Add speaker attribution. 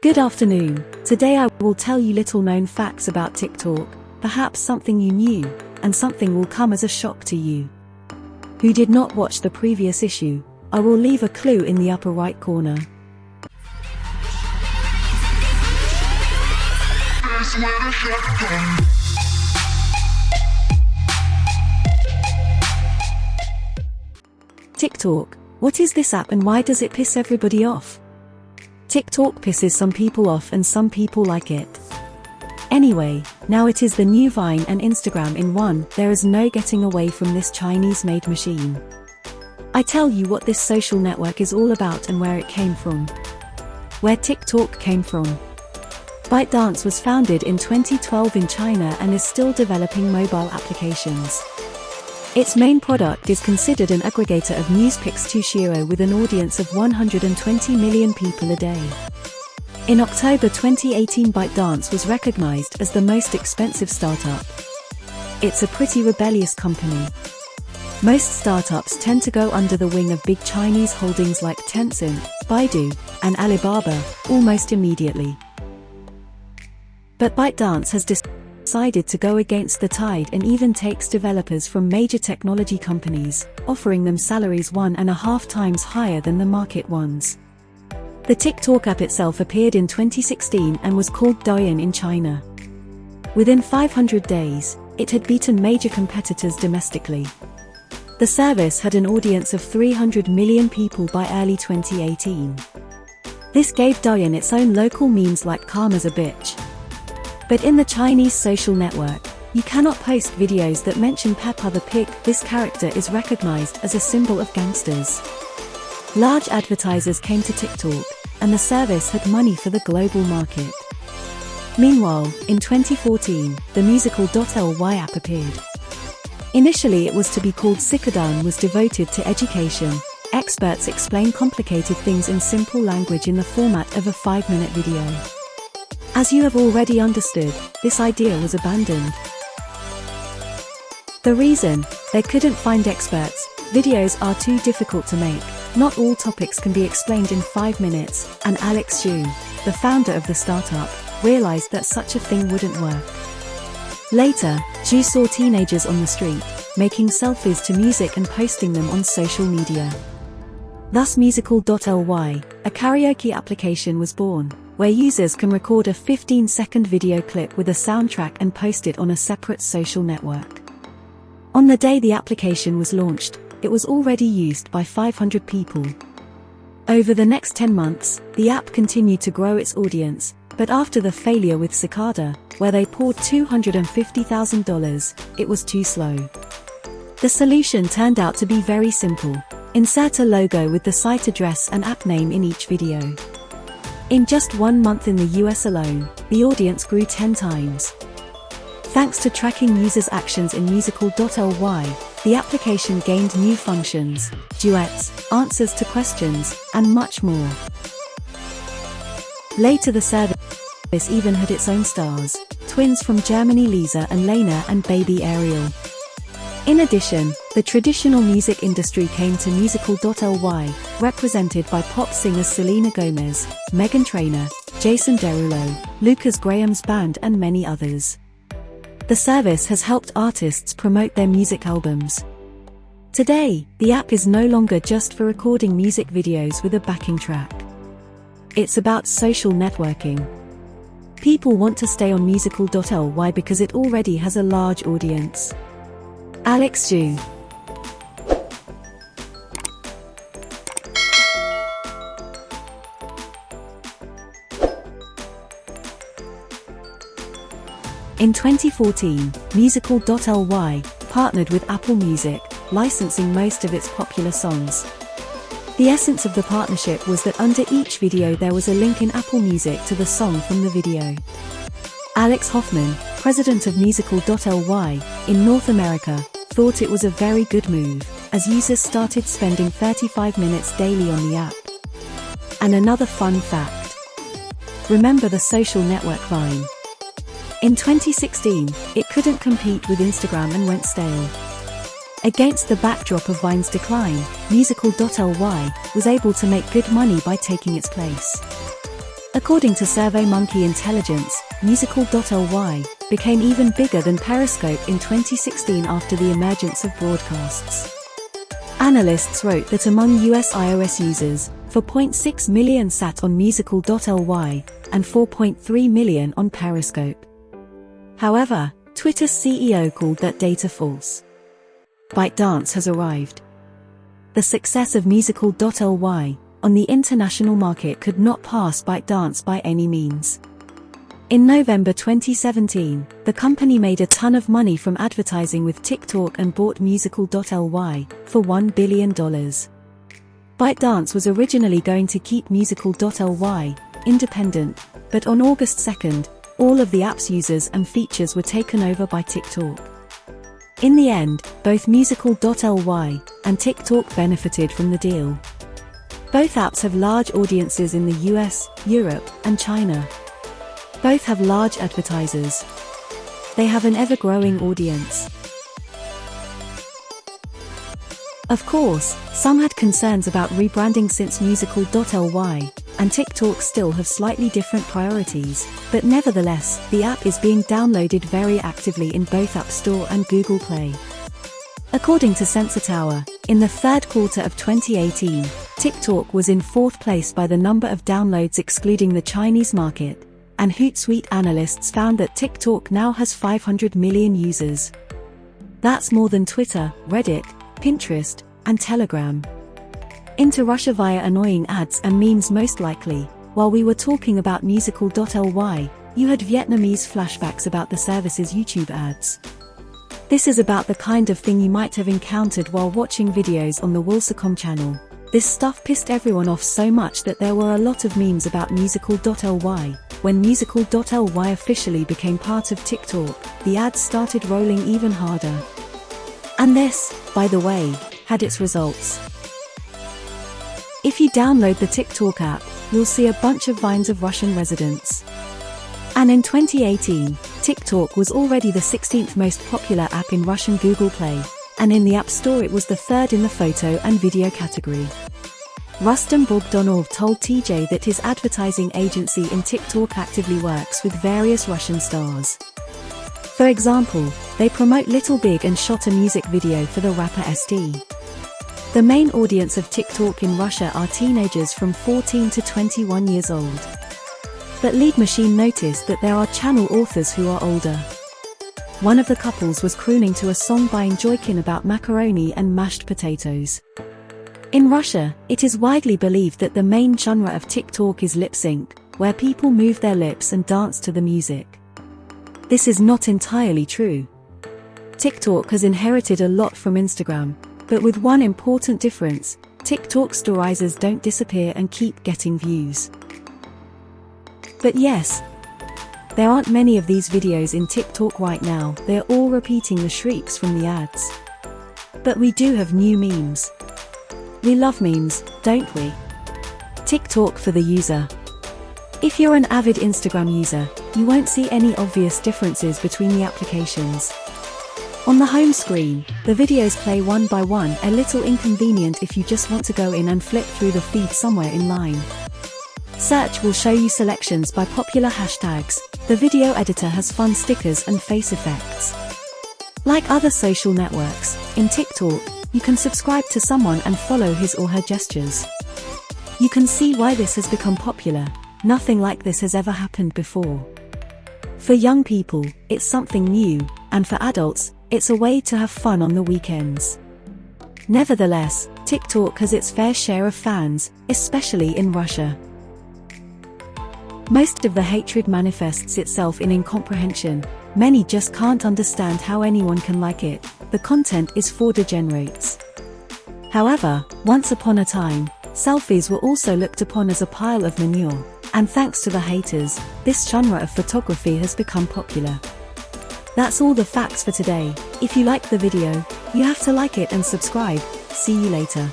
Speaker 1: Good afternoon. Today I will tell you little known facts about TikTok, perhaps something you knew, and something will come as a shock to you. Who did not watch the previous issue? I will leave a clue in the upper right corner. TikTok. What is this app and why does it piss everybody off? TikTok pisses some people off and some people like it. Anyway, now it is the new Vine and Instagram in one. There is no getting away from this Chinese-made machine. I tell you what this social network is all about and where it came from. Where TikTok came from. ByteDance was founded in 2012 in China and is still developing mobile applications. Its main product is considered an aggregator of news pics to share with an audience of 120 million people a day. In October 2018, ByteDance was recognized as the most expensive startup. It's a pretty rebellious company. Most startups tend to go under the wing of big Chinese holdings like Tencent, Baidu, and Alibaba, almost immediately. But ByteDance has decided to go against the tide and even takes developers from major technology companies, offering them salaries 1.5 times higher than the market ones. The TikTok app itself appeared in 2016 and was called Douyin in China. Within 500 days, it had beaten major competitors domestically. The service had an audience of 300 million people by early 2018. This gave Douyin its own local memes like "Karma's a bitch." But in the Chinese social network, you cannot post videos that mention Peppa the Pig. This character is recognized as a symbol of gangsters. Large advertisers came to TikTok, and the service had money for the global market. Meanwhile, in 2014, the musical.ly app appeared. Initially it was to be called Sikadan, was devoted to education. Experts explain complicated things in simple language in the format of a 5-minute video. As you have already understood, this idea was abandoned. The reason? They couldn't find experts. Videos are too difficult to make. Not all topics can be explained in 5 minutes, and Alex Xu, the founder of the startup, realized that such a thing wouldn't work. Later, Xu saw teenagers on the street, making selfies to music and posting them on social media. Thus musical.ly, a karaoke application, was born, where users can record a 15-second video clip with a soundtrack and post it on a separate social network. On the day the application was launched, it was already used by 500 people. Over the next 10 months, the app continued to grow its audience, but after the failure with Cicada, where they poured $250,000, it was too slow. The solution turned out to be very simple. Insert a logo with the site address and app name in each video. In just 1 month in the US alone, the audience grew 10 times. Thanks to tracking users' actions in musical.ly, the application gained new functions, duets, answers to questions, and much more. Later the service even had its own stars, twins from Germany, Lisa and Lena, and baby Ariel. In addition, the traditional music industry came to musical.ly, represented by pop singers Selena Gomez, Meghan Trainor, Jason Derulo, Lucas Graham's band and many others. The service has helped artists promote their music albums. Today, the app is no longer just for recording music videos with a backing track. It's about social networking. People want to stay on musical.ly because it already has a large audience. Alex Xu. In 2014, musical.ly partnered with Apple Music, licensing most of its popular songs. The essence of the partnership was that under each video there was a link in Apple Music to the song from the video. Alex Hoffman, president of musical.ly, in North America, thought it was a very good move, as users started spending 35 minutes daily on the app. And another fun fact. Remember the social network Vine? In 2016, it couldn't compete with Instagram and went stale. Against the backdrop of Vine's decline, musical.ly was able to make good money by taking its place. A According to SurveyMonkey Intelligence, Musical.ly became even bigger than Periscope in 2016 after the emergence of broadcasts. Analysts wrote that among US iOS users, 4.6 million sat on Musical.ly and 4.3 million on Periscope. However, Twitter's CEO called that data false. ByteDance has arrived. The success of Musical.ly on the international market could not pass ByteDance by any means. In November 2017, the company made a ton of money from advertising with TikTok and bought Musical.ly for $1 billion. ByteDance was originally going to keep Musical.ly independent, but on August 2nd, all of the app's users and features were taken over by TikTok. In the end, both Musical.ly and TikTok benefited from the deal. Both apps have large audiences in the US, Europe, and China. Both have large advertisers. They have an ever-growing audience. Of course, some had concerns about rebranding since Musical.ly and TikTok still have slightly different priorities, but nevertheless, the app is being downloaded very actively in both App Store and Google Play. According to Sensor Tower, in the third quarter of 2018, TikTok was in fourth place by the number of downloads excluding the Chinese market, and Hootsuite analysts found that TikTok now has 500 million users. That's more than Twitter, Reddit, Pinterest, and Telegram. Into Russia via annoying ads and memes most likely. While we were talking about Musical.ly, you had Vietnamese flashbacks about the service's YouTube ads. This is about the kind of thing you might have encountered while watching videos on the Wilsacom channel. This stuff pissed everyone off so much that there were a lot of memes about Musical.ly. When Musical.ly officially became part of TikTok, the ads started rolling even harder. And this, by the way, had its results. If you download the TikTok app, you'll see a bunch of vines of Russian residents. And in 2018, TikTok was already the 16th most popular app in Russian Google Play, and in the App Store it was the third in the photo and video category. Rustam Bogdanov told TJ that his advertising agency in TikTok actively works with various Russian stars. For example, they promote Little Big and shot a music video for the rapper ST. The main audience of TikTok in Russia are teenagers from 14 to 21 years old. But Lead Machine noticed that there are channel authors who are older. One of the couples was crooning to a song by Enjoykin about macaroni and mashed potatoes. In Russia, it is widely believed that the main genre of TikTok is lip sync, where people move their lips and dance to the music. This is not entirely true. TikTok has inherited a lot from Instagram, but with one important difference: TikTok stories don't disappear and keep getting views. But yes, there aren't many of these videos in TikTok right now, they're all repeating the shrieks from the ads. But we do have new memes. We love memes, don't we? TikTok for the user. If you're an avid Instagram user, you won't see any obvious differences between the applications. On the home screen, the videos play one by one, a little inconvenient if you just want to go in and flip through the feed somewhere in line. Search will show you selections by popular hashtags. The video editor has fun stickers and face effects. Like other social networks, in TikTok, you can subscribe to someone and follow his or her gestures. You can see why this has become popular. Nothing like this has ever happened before. For young people, it's something new, and for adults, it's a way to have fun on the weekends. Nevertheless, TikTok has its fair share of fans, especially in Russia. Most of the hatred manifests itself in incomprehension. Many just can't understand how anyone can like it. The content is for degenerates. However, once upon a time, selfies were also looked upon as a pile of manure, and thanks to the haters, this genre of photography has become popular. That's all the facts for today. If you liked the video, you have to like it and subscribe. See you later.